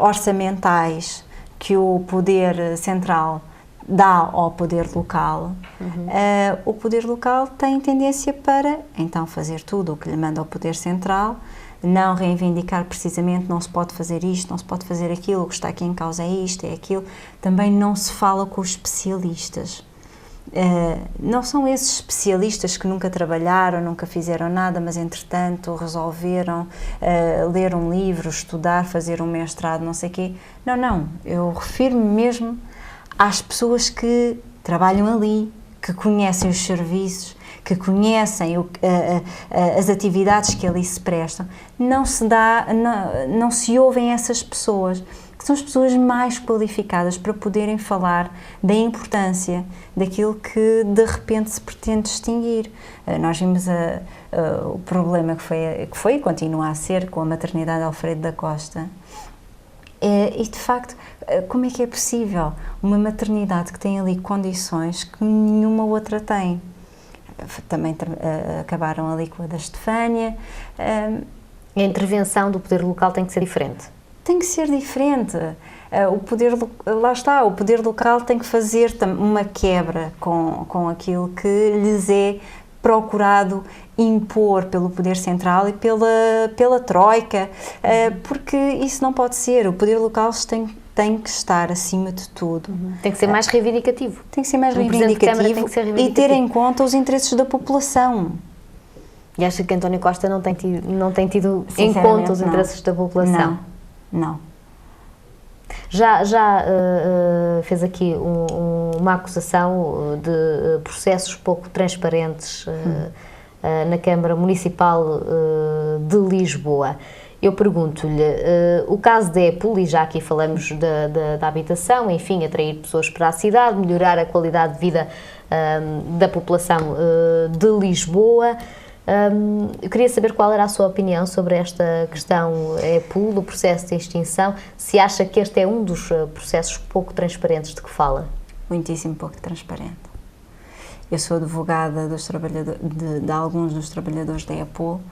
orçamentais que o poder central dá ao poder local, o poder local tem tendência para, então, fazer tudo o que lhe manda ao poder central, não reivindicar precisamente, não se pode fazer isto, não se pode fazer aquilo, o que está aqui em causa é isto, é aquilo. Também não se fala com os especialistas. Não são esses especialistas que nunca trabalharam, nunca fizeram nada, mas entretanto resolveram ler um livro, estudar, fazer um mestrado, não sei o quê. Não, eu refiro-me mesmo às pessoas que trabalham ali, que conhecem os serviços, que conhecem as atividades que ali se prestam. Não se ouvem essas pessoas, que são as pessoas mais qualificadas para poderem falar da importância daquilo que de repente se pretende extinguir. Nós vimos o problema que foi e continua a ser com a maternidade de Alfredo da Costa. E de facto, como é que é possível uma maternidade que tem ali condições que nenhuma outra tem? Também acabaram ali com a da Estefânia. A intervenção do poder local tem que ser diferente? Tem que ser diferente. Lá está, o poder local tem que fazer uma quebra com aquilo que lhes é procurado impor pelo poder central e pela troika, porque isso não pode ser. O poder local tem que estar acima de tudo. Tem que ser mais reivindicativo. Tem que ser mais reivindicativo e ter em conta os interesses da população. E acha que António Costa não tem tido em conta os interesses da população? Não. Já fez aqui uma acusação de processos pouco transparentes na Câmara Municipal de Lisboa. Eu pergunto-lhe, o caso da EPUL, e já aqui falamos da habitação, enfim, atrair pessoas para a cidade, melhorar a qualidade de vida da população de Lisboa. Eu queria saber qual era a sua opinião sobre esta questão EPUL, do processo de extinção, se acha que este é um dos processos pouco transparentes de que fala. Muitíssimo pouco transparente. Eu sou advogada de alguns dos trabalhadores da EPUL.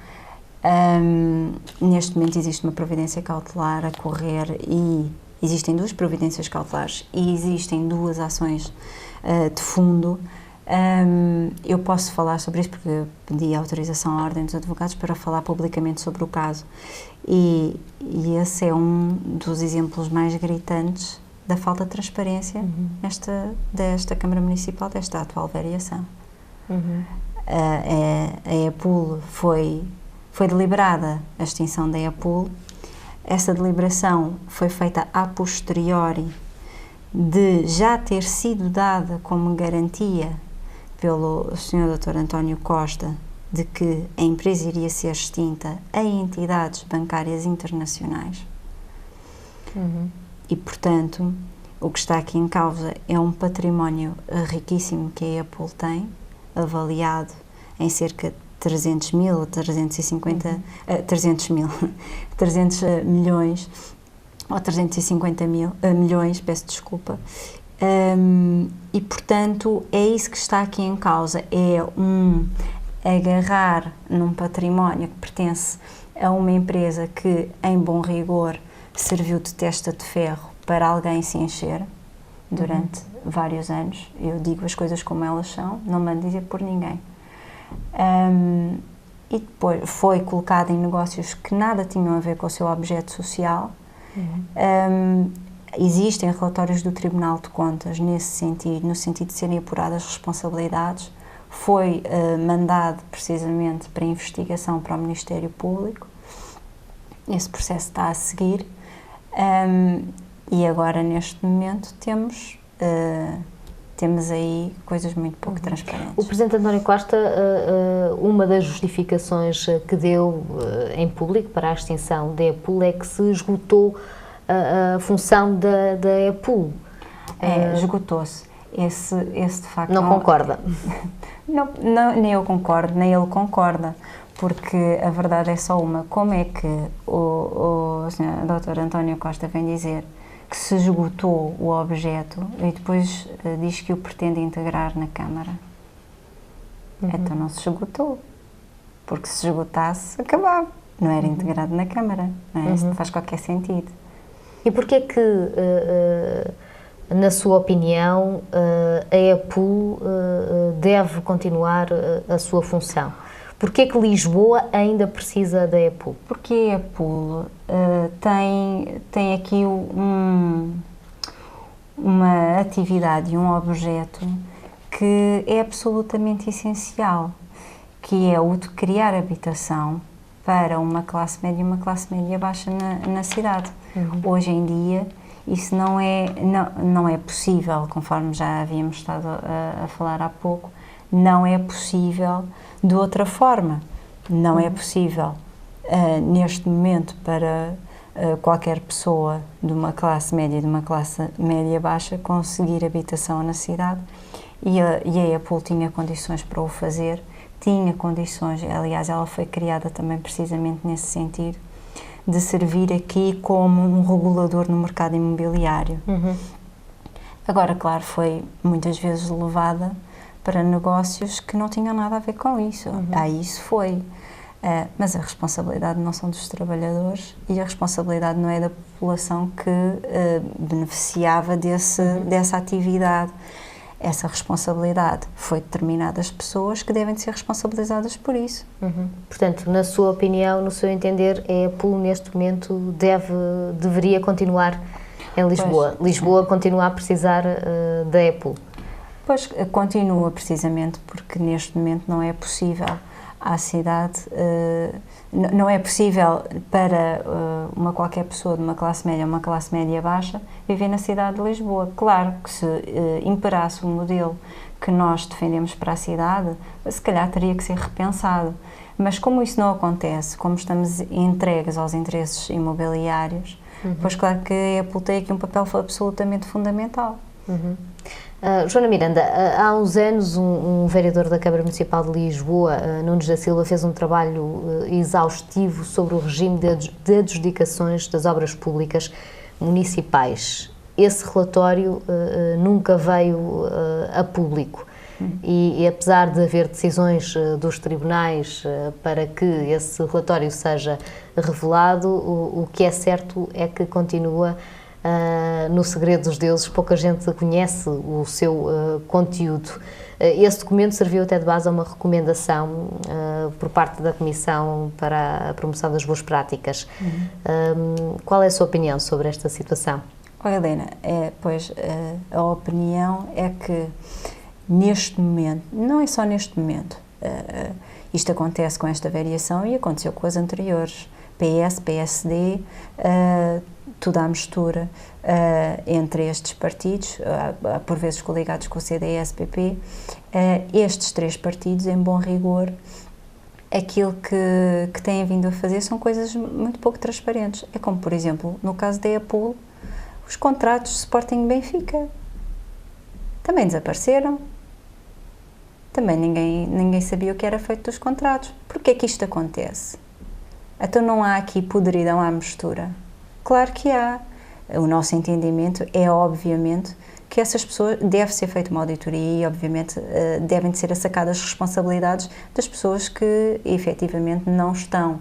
Neste momento existe uma providência cautelar a correr e existem 2 providências cautelares e existem 2 ações de fundo. Eu posso falar sobre isso porque pedi autorização à Ordem dos Advogados para falar publicamente sobre o caso e esse é um dos exemplos mais gritantes da falta de transparência desta Câmara Municipal, desta atual variação. A EPUL foi deliberada a extinção da EPUL. Essa deliberação foi feita a posteriori de já ter sido dada como garantia pelo Sr. Dr. António Costa de que a empresa iria ser extinta a entidades bancárias internacionais. E, portanto, o que está aqui em causa é um património riquíssimo que a EPUL tem, avaliado em cerca de 300 mil ou 350, 300 milhões ou 350 milhões, peço desculpa. E, portanto, é isso que está aqui em causa, é agarrar num património que pertence a uma empresa que, em bom rigor, serviu de testa de ferro para alguém se encher durante vários anos. Eu digo as coisas como elas são, não mando dizer por ninguém. E depois foi colocado em negócios que nada tinham a ver com o seu objeto social. Existem relatórios do Tribunal de Contas nesse sentido, no sentido de serem apuradas responsabilidades. Foi mandado precisamente para investigação para o Ministério Público. Esse processo está a seguir. E agora, neste momento, temos aí coisas muito pouco transparentes. O Presidente António Costa, uma das justificações que deu em público para a extinção da EPUL é que se esgotou a função da EPUL. Esgotou-se. Esse de facto... Não concorda? Não, nem eu concordo, nem ele concorda, porque a verdade é só uma. Como é que o Sr. Dr. António Costa vem dizer que se esgotou o objeto e depois diz que o pretende integrar na Câmara? Então não se esgotou, porque se esgotasse, acabava. Não era integrado na Câmara, não é? Isso não faz qualquer sentido. E porquê que, na sua opinião, a EPUL deve continuar a sua função? Porquê que Lisboa ainda precisa da EPUL? Porque a EPUL tem aqui uma atividade e um objeto que é absolutamente essencial, que é o de criar habitação para uma classe média e uma classe média baixa na cidade. Hoje em dia isso não é possível, conforme já havíamos estado a falar há pouco, não é possível de outra forma. Não é possível, neste momento, para qualquer pessoa de uma classe média e de uma classe média baixa conseguir habitação na cidade, e a EPUL tinha condições para o fazer, tinha condições, aliás, ela foi criada também precisamente nesse sentido, de servir aqui como um regulador no mercado imobiliário. Agora, claro, foi muitas vezes levada para negócios que não tinham nada a ver com isso. Isso foi. Mas a responsabilidade não são dos trabalhadores e a responsabilidade não é da população que beneficiava dessa atividade. Essa responsabilidade foi determinada às pessoas que devem de ser responsabilizadas por isso. Portanto, na sua opinião, no seu entender, a EPUL neste momento deveria continuar em Lisboa. Pois, Lisboa continua a precisar da EPUL. Pois, continua precisamente porque neste momento não é possível à cidade, não é possível para qualquer pessoa de uma classe média ou uma classe média baixa viver na cidade de Lisboa. Claro que se imperasse o modelo que nós defendemos para a cidade, se calhar teria que ser repensado. Mas como isso não acontece, como estamos entregues aos interesses imobiliários, pois claro que a EPUL tem aqui um papel absolutamente fundamental. Joana Miranda, há uns anos um vereador da Câmara Municipal de Lisboa, Nunes da Silva, fez um trabalho exaustivo sobre o regime de adjudicações das obras públicas municipais. Esse relatório nunca veio a público e apesar de haver decisões dos tribunais para que esse relatório seja revelado, o que é certo é que continua no segredo dos deuses, pouca gente conhece o seu conteúdo. Esse documento serviu até de base a uma recomendação por parte da Comissão para a Promoção das Boas Práticas. Qual é a sua opinião sobre esta situação? Olha, Helena, a opinião é que neste momento, não é só neste momento, isto acontece com esta variação e aconteceu com as anteriores, PS, PSD, tudo à mistura entre estes partidos, por vezes coligados com o CDS-PP, estes três partidos, em bom rigor, aquilo que têm vindo a fazer são coisas muito pouco transparentes. É como, por exemplo, no caso da EPUL, os contratos de Sporting e Benfica também desapareceram. também ninguém sabia o que era feito dos contratos. Porquê é que isto acontece? Então não há aqui podridão à mistura? Claro que há. O nosso entendimento é, obviamente, que essas pessoas, deve ser feita uma auditoria e, obviamente, devem ser sacadas as responsabilidades das pessoas que, efetivamente, não estão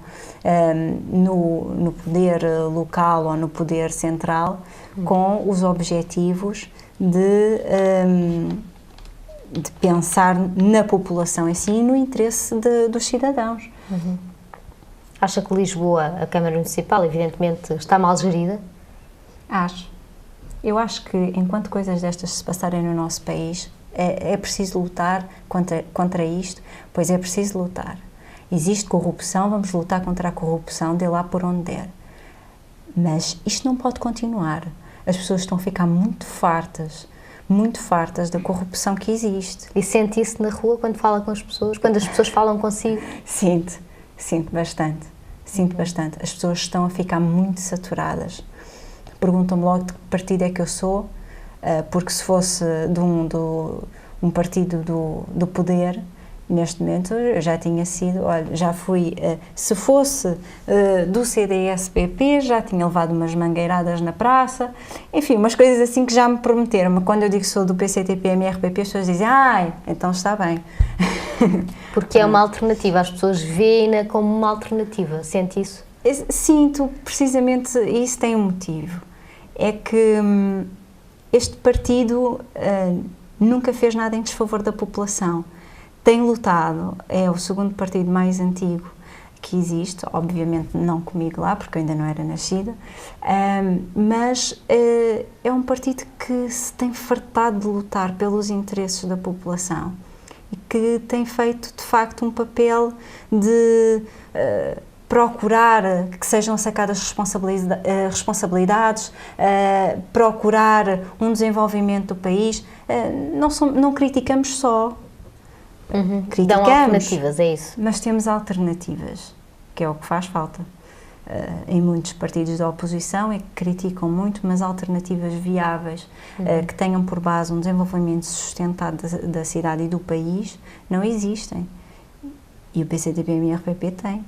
no poder local ou no poder central com os objetivos de pensar na população em si e no interesse dos cidadãos. Acha que Lisboa, a Câmara Municipal, evidentemente, está mal gerida? Acho. Eu acho que, enquanto coisas destas se passarem no nosso país, é preciso lutar contra isto, pois é preciso lutar. Existe corrupção, vamos lutar contra a corrupção, dê lá por onde der. Mas isto não pode continuar. As pessoas estão a ficar muito fartas da corrupção que existe. E sente isso na rua quando fala com as pessoas, quando as pessoas falam consigo? Sinto bastante. As pessoas estão a ficar muito saturadas. Perguntam-me logo de que partido é que eu sou, porque se fosse de um partido do poder, neste momento eu já tinha sido, olha, já fui, se fosse do CDS-PP, já tinha levado umas mangueiradas na praça, enfim, umas coisas assim que já me prometeram, mas quando eu digo que sou do PCTP-MRPP, as pessoas dizem, então está bem. Porque é uma alternativa, as pessoas veem-na como uma alternativa, sente isso? Sinto, precisamente, isso tem um motivo. É que este partido nunca fez nada em desfavor da população. Tem lutado, é o segundo partido mais antigo que existe, obviamente não comigo lá, porque eu ainda não era nascida, mas é um partido que se tem fartado de lutar pelos interesses da população e que tem feito, de facto, um papel de procurar que sejam sacadas responsabilidades, procurar um desenvolvimento do país. Não criticamos só, criticamos, dão alternativas, é isso? Mas temos alternativas, que é o que faz falta. Em muitos partidos da oposição é que criticam muito, mas alternativas viáveis, que tenham por base um desenvolvimento sustentado da cidade e do país, não existem. E o PCTP-MRPP tem.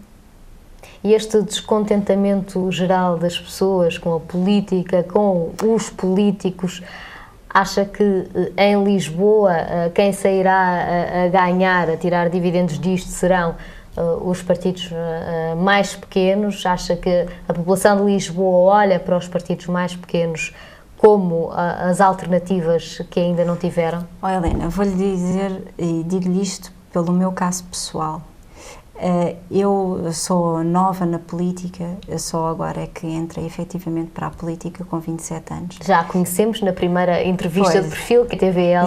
E este descontentamento geral das pessoas com a política, com os políticos, acha que em Lisboa quem sairá a ganhar, a tirar dividendos disto serão os partidos mais pequenos? Acha que a população de Lisboa olha para os partidos mais pequenos como as alternativas que ainda não tiveram? Helena, vou-lhe dizer, e digo-lhe isto pelo meu caso pessoal. Eu sou nova na política, eu só agora é que entrei efetivamente para a política com 27 anos. Já a conhecemos na primeira entrevista de perfil que a TVL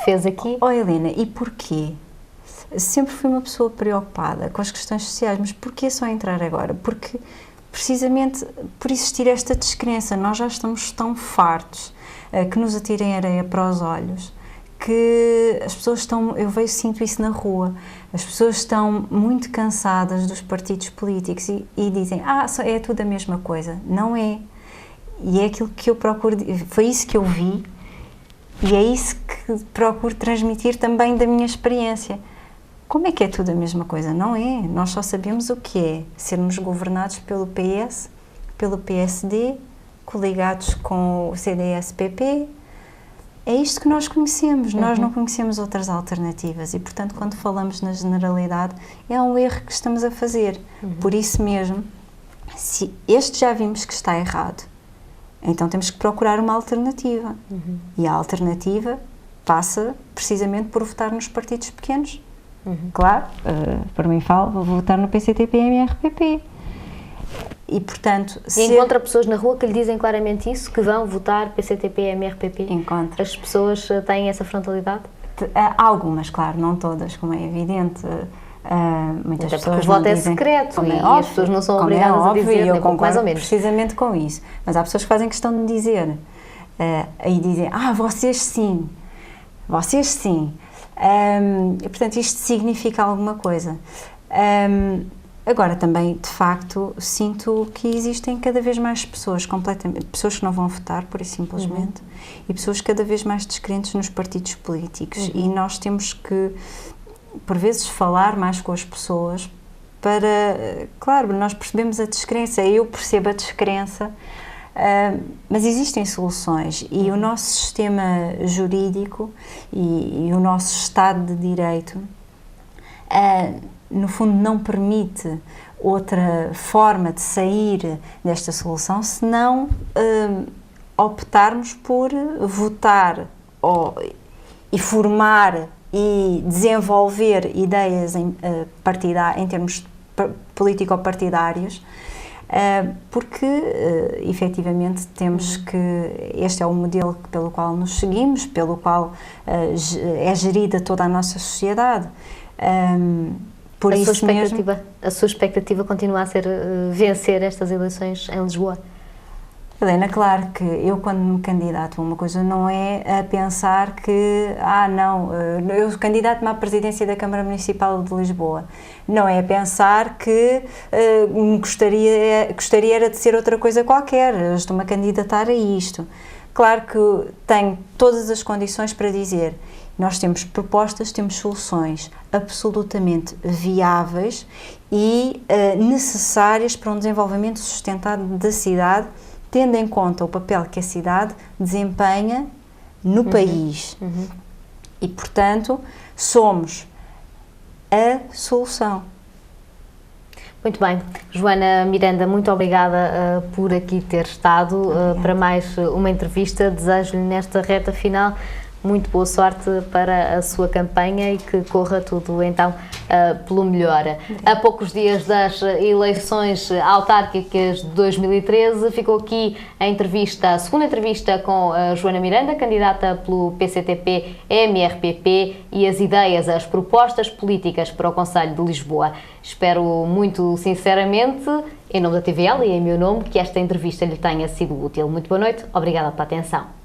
fez aqui. Helena, e porquê? Sempre fui uma pessoa preocupada com as questões sociais, mas porquê só entrar agora? Porque precisamente por existir esta descrença, nós já estamos tão fartos que nos atirem areia para os olhos, que as pessoas estão, sinto isso na rua, as pessoas estão muito cansadas dos partidos políticos e dizem, é tudo a mesma coisa. Não é. E é aquilo que eu procuro, foi isso que eu vi e é isso que procuro transmitir também da minha experiência. Como é que é tudo a mesma coisa? Não é. Nós só sabemos o que é sermos governados pelo PS, pelo PSD, coligados com o CDS-PP. É isto que nós conhecemos, nós não conhecemos outras alternativas e, portanto, quando falamos na generalidade, é um erro que estamos a fazer. Por isso mesmo, se este já vimos que está errado, então temos que procurar uma alternativa. E a alternativa passa precisamente por votar nos partidos pequenos. Claro, para mim vou votar no PCTP-MRPP. E, portanto, encontra pessoas na rua que lhe dizem claramente isso, que vão votar PCTP-MRPP? Encontra. As pessoas têm essa frontalidade? Algumas, claro, não todas, como é evidente. Muitas pessoas porque o voto é secreto e as pessoas não são obrigadas a dizer, eu concordo mais ou menos. Precisamente com isso. Mas há pessoas que fazem questão de dizer, aí dizem, vocês sim, vocês sim. E, portanto, isto significa alguma coisa. Agora também, de facto, sinto que existem cada vez mais pessoas pessoas que não vão votar, pura e simplesmente, e pessoas cada vez mais descrentes nos partidos políticos, e nós temos que, por vezes, falar mais com as pessoas para, claro, nós percebemos a descrença, eu percebo a descrença, mas existem soluções, e o nosso sistema jurídico e o nosso Estado de Direito no fundo não permite outra forma de sair desta solução senão optarmos por votar e formar e desenvolver ideias em termos político-partidários, porque efetivamente temos que este é o modelo pelo qual nos seguimos, pelo qual é gerida toda a nossa sociedade. Por isso mesmo, a sua expectativa continua a ser vencer estas eleições em Lisboa? Helena, claro que eu, quando me candidato a uma coisa, não é a pensar que, não, eu candidato-me à presidência da Câmara Municipal de Lisboa. Não é a pensar que gostaria era de ser outra coisa qualquer, eu estou-me a candidatar a isto. Claro que tenho todas as condições para dizer, nós temos propostas, temos soluções absolutamente viáveis e necessárias para um desenvolvimento sustentado da cidade, tendo em conta o papel que a cidade desempenha no país. E, portanto, somos a solução. Muito bem. Joana Miranda, muito obrigada por aqui ter estado para mais uma entrevista. Desejo-lhe nesta reta final muito boa sorte para a sua campanha e que corra tudo então pelo melhor. A poucos dias das eleições autárquicas de 2013, ficou aqui a segunda entrevista com a Joana Miranda, candidata pelo PCTP-MRPP, e as ideias, as propostas políticas para o Concelho de Lisboa. Espero muito sinceramente, em nome da TVL e em meu nome, que esta entrevista lhe tenha sido útil. Muito boa noite, obrigada pela atenção.